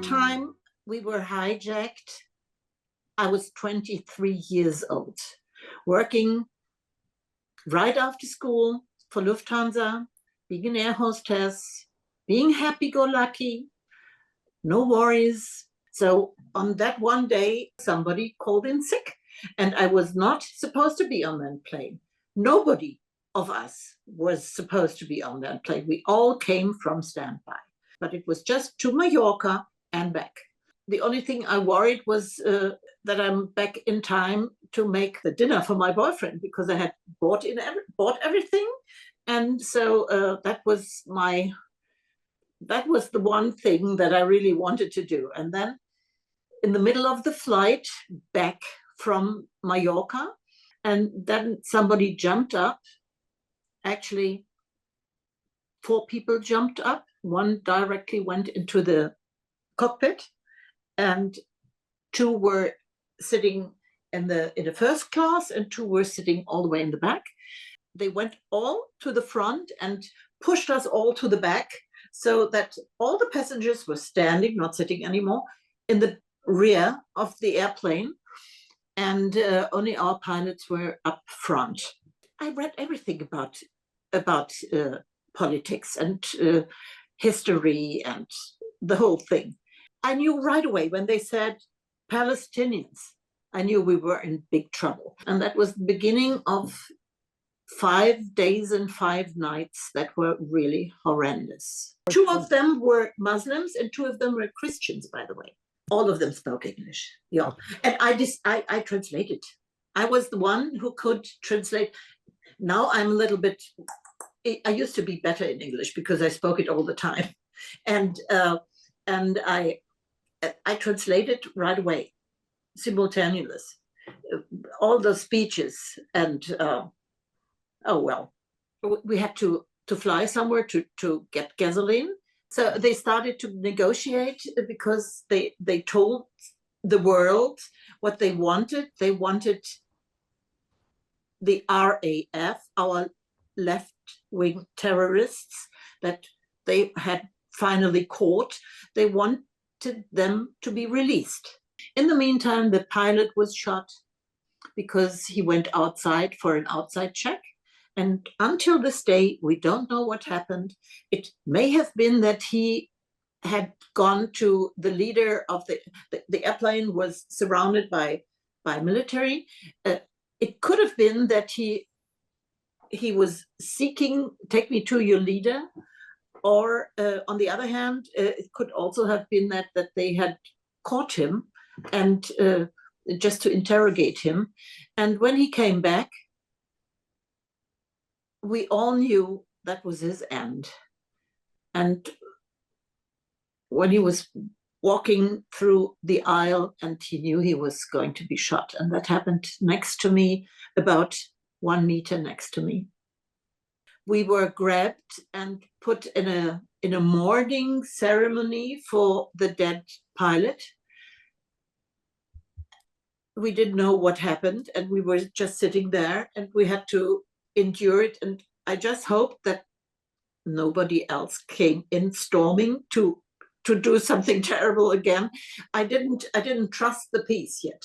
that time we were hijacked. I was 23 years old, working right after school for Lufthansa, being an air hostess, being happy-go-lucky, no worries. So on that one day, somebody called in sick, and I was not supposed to be on that plane. Nobody of us was supposed to be on that plane. We all came from standby, but it was just to Mallorca and back. The only thing I worried was that I'm back in time to make the dinner for my boyfriend, because I had bought everything, and so that was the one thing that I really wanted to do. And then in the middle of the flight back from Mallorca, and then somebody jumped up. Actually, 4 people jumped up. One directly went into the cockpit, and 2 were sitting in the first class, and 2 were sitting all the way in the back. They went all to the front and pushed us all to the back, so that all the passengers were standing, not sitting anymore, in the rear of the airplane, and only our pilots were up front. I read everything about politics and history and the whole thing. I knew right away when they said Palestinians, I knew we were in big trouble. And that was the beginning of 5 days and 5 nights that were really horrendous. 2 of them were Muslims and 2 of them were Christians, by the way. All of them spoke English. Yeah. And I translated. I was the one who could translate. Now I'm a little bit, I used to be better in English because I spoke it all the time. And I translated right away, simultaneous, all the speeches. And oh, well, we had to fly somewhere to get gasoline. So they started to negotiate, because they told the world what they wanted. They wanted the RAF, our left-wing terrorists that they had finally caught. They wanted them to be released. In the meantime, the pilot was shot because he went outside for an outside check. And until this day, we don't know what happened. It may have been that he had gone to the leader of the airplane was surrounded by military. It could have been that he was seeking, take me to your leader. Or on the other hand, it could also have been that they had caught him and just to interrogate him. And when he came back, we all knew that was his end. And when he was walking through the aisle, and he knew he was going to be shot, and that happened next to me, about 1 meter next to me. We were grabbed and put in a mourning ceremony for the dead pilot. We didn't know what happened, and we were just sitting there, and we had to endure it. And I just hoped that nobody else came in storming to do something terrible again. I didn't trust the peace yet.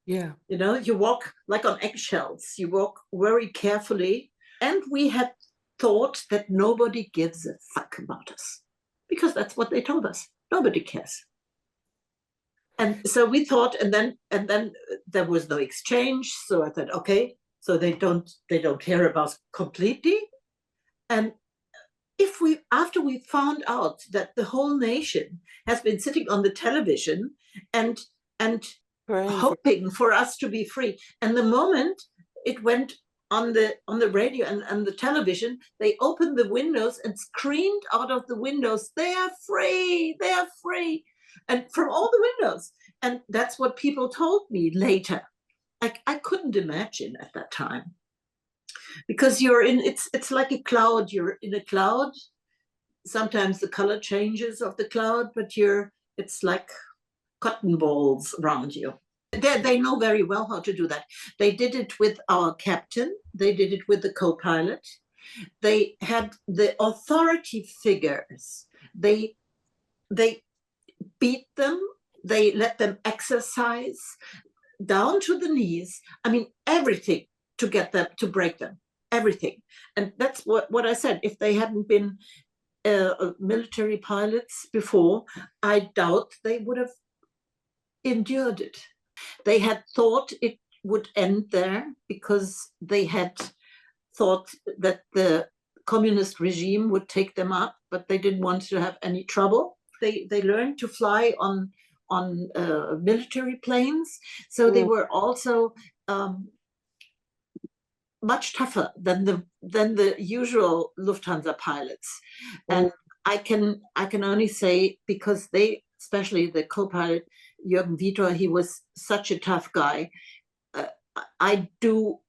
Yeah. You know, you walk like on eggshells. You walk very carefully. And we had thought that nobody gives a fuck about us, because that's what they told us. Nobody cares. And so we thought, and then there was no exchange. So I thought, okay, so they don't care about us completely. And after we found out that the whole nation has been sitting on the television and hoping for us to be free, and the moment it went on the radio and the television, they opened the windows and screamed out of the windows, "They are free! They are free!" And from all the windows. And that's what people told me later. I couldn't imagine at that time, because it's like a cloud. You're in a cloud. Sometimes the color changes of the cloud, but it's like cotton balls around you. They know very well how to do that. They did it with our captain. They did it with the co-pilot. They had the authority figures. They beat them, they let them exercise down to the knees. I mean, everything to get them, to break them, everything. And that's what I said. If they hadn't been military pilots before, I doubt they would have endured it. They had thought it would end there because they had thought that the communist regime would take them up, but they didn't want to have any trouble. They learned to fly on military planes, so they were also much tougher than the usual Lufthansa pilots. And I can only say, because they, especially the co-pilot Jürgen Vitor, he was such a tough guy. I do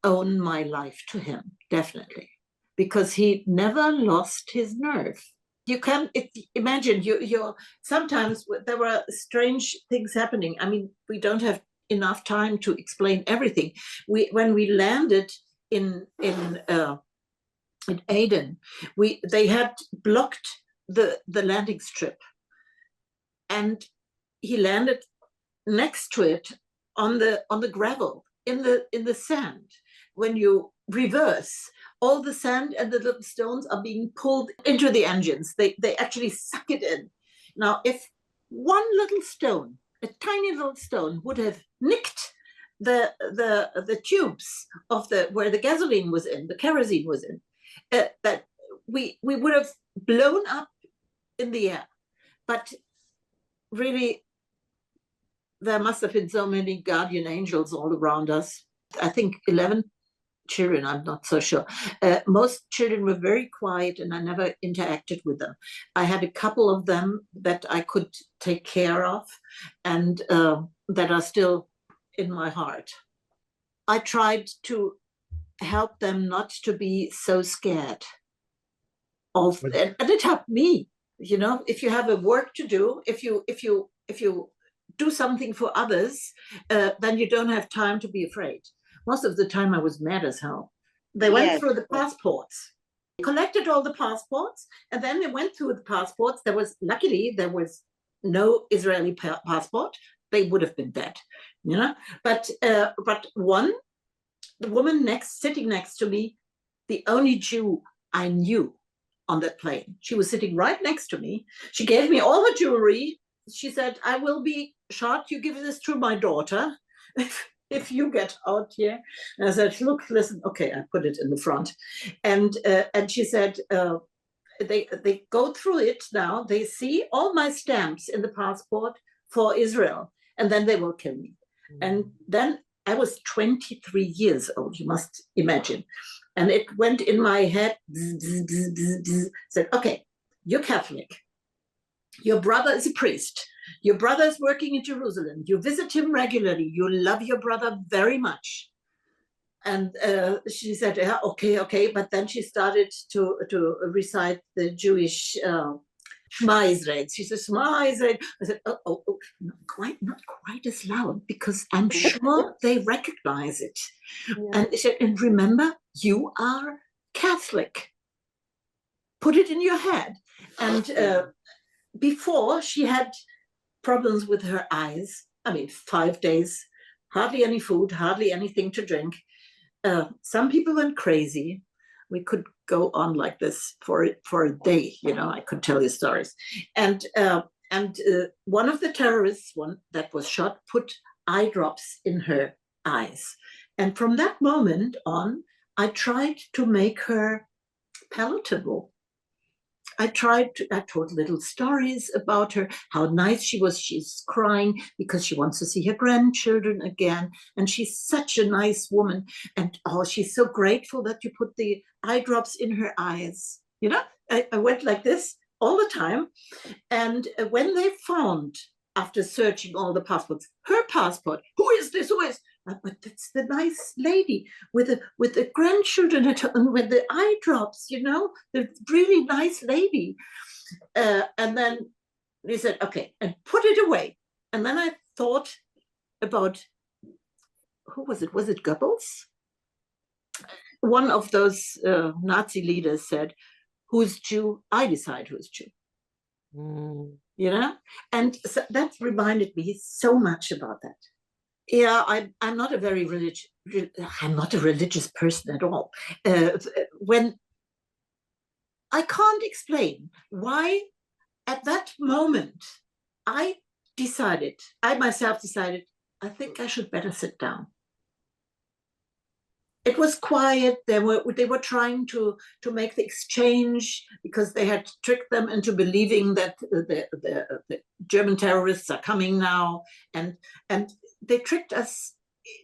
own my life to him, definitely, because he never lost his nerve. You can imagine, you're sometimes there were strange things happening. I mean, we don't have enough time to explain everything. When we landed in Aden, they had blocked the landing strip, and he landed next to it on the gravel in the sand. When you reverse, all the sand and the little stones are being pulled into the engines. They actually suck it in. Now, if one little stone, a tiny little stone, would have nicked the tubes of where the gasoline was in, the kerosene was in, that we would have blown up in the air. But really, there must have been so many guardian angels all around us. I think 11 children, I'm not so sure. Most children were very quiet, and I never interacted with them. I had a couple of them that I could take care of, and that are still in my heart. I tried to help them not to be so scared of, and it helped me. You know, if you have a work to do, if you do something for others, then you don't have time to be afraid. Most of the time I was mad as hell. They went through the passports, collected all the passports, and then they went through the passports. Luckily, there was no Israeli passport. They would have been dead, you know. But the woman sitting next to me, the only Jew I knew on that plane, she was sitting right next to me. She gave me all her jewelry. She said, "I will be shot. You give this to my daughter if you get out here." And I said, "Look, listen, okay." I put it in the front, and she said, they go through it now. They see all my stamps in the passport for Israel, and then they will kill me. And then I was 23 years old, you must imagine. And it went in my head, said, "Okay, you're Catholic. Your brother is a priest. Your brother is working in Jerusalem. You visit him regularly. You love your brother very much." And she said, "Yeah, okay." But then she started to recite the Jewish Shema Israel. She said, "Shema Israel." I said, oh, not quite as loud, because I'm sure they recognize it. Yeah. And she said, "And remember, you are Catholic. Put it in your head." And before, she had problems with her eyes. I mean, 5 days, hardly any food, hardly anything to drink. Some people went crazy. We could go on like this for a day. You know, I could tell you stories. And one of the terrorists, one that was shot, put eye drops in her eyes. And from that moment on, I tried to make her palatable. I told little stories about her, how nice she was. She's crying because she wants to see her grandchildren again. And she's such a nice woman. And she's so grateful that you put the eye drops in her eyes. You know, I went like this all the time. And when they found, after searching all the passports, her passport, "Who is this? Who is?" But that's the nice lady with the grandchildren and with the eye drops, you know, the really nice lady. And then he said, "Okay, and put it away." And then I thought about, who was it? Was it Goebbels? One of those Nazi leaders said, "Who's Jew? I decide who's Jew." you know? And so that reminded me so much about that. Yeah, I'm not a very religious, I'm not a religious person at all. When I can't explain why at that moment I myself decided, I think I should better sit down. It was quiet. They were trying to make the exchange because they had tricked them into believing that the German terrorists are coming now, and they tricked us.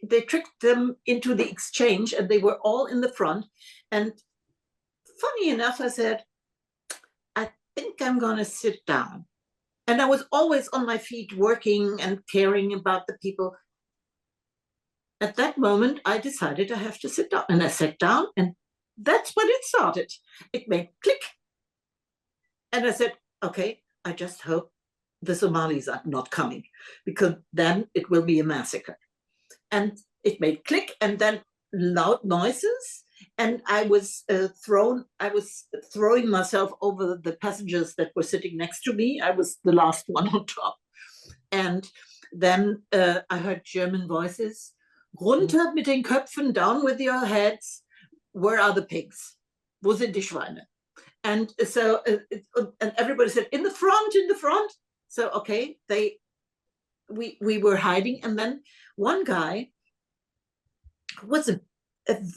They tricked them into the exchange, and they were all in the front. And funny enough, I said, I think I'm going to sit down. And I was always on my feet working and caring about the people. At that moment, I decided I have to sit down. And I sat down, and that's when it started. It made click. And I said, okay, I just hope the Somalis are not coming, because then it will be a massacre. And it made click, and then loud noises. And I was throwing myself over the passengers that were sitting next to me. I was the last one on top. And then I heard German voices. Runter mit den Köpfen, down with your heads. Where are the pigs? Wo sind die Schweine? And so, and everybody said, in the front, in the front. So, okay, we were hiding. And then one guy was a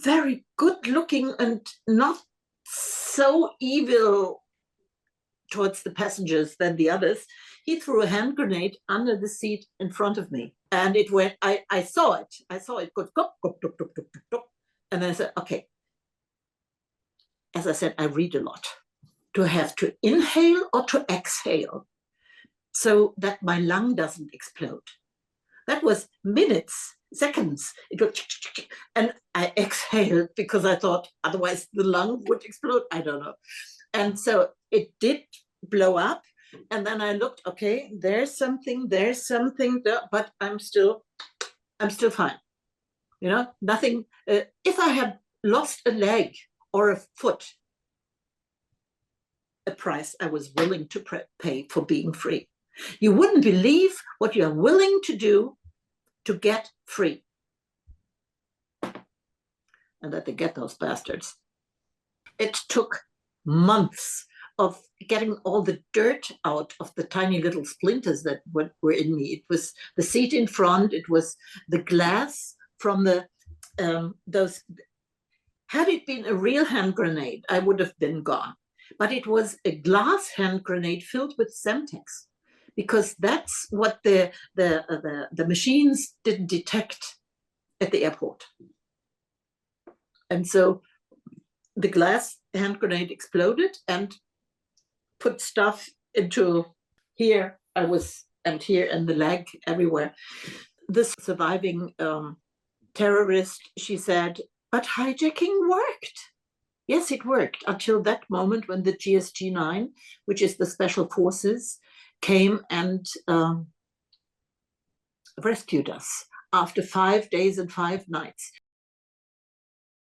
very good looking and not so evil towards the passengers than the others. He threw a hand grenade under the seat in front of me. And it went, I saw it. I saw it go, go, go, go, go, go, go, go. And then I said, okay. As I said, I read a lot. Do I have to inhale or to exhale so that my lung doesn't explode? That was minutes, seconds. It goes, and I exhaled because I thought otherwise the lung would explode. I don't know. And so it did blow up. And then I looked, okay, there's something, but I'm still fine. You know, nothing. If I had lost a leg or a foot, a price I was willing to pay for being free. You wouldn't believe what you're willing to do to get free. And that they get those bastards. It took months of getting all the dirt out of the tiny little splinters that were in me. It was the seat in front. It was the glass from the those. Had it been a real hand grenade, I would have been gone. But it was a glass hand grenade filled with Semtex, because that's what the machines didn't detect at the airport. And so the glass hand grenade exploded and put stuff into here. And here, and the leg, everywhere. This surviving terrorist, she said, but hijacking worked. Yes, it worked until that moment when the GSG-9, which is the special forces, came and rescued us after 5 days and 5 nights.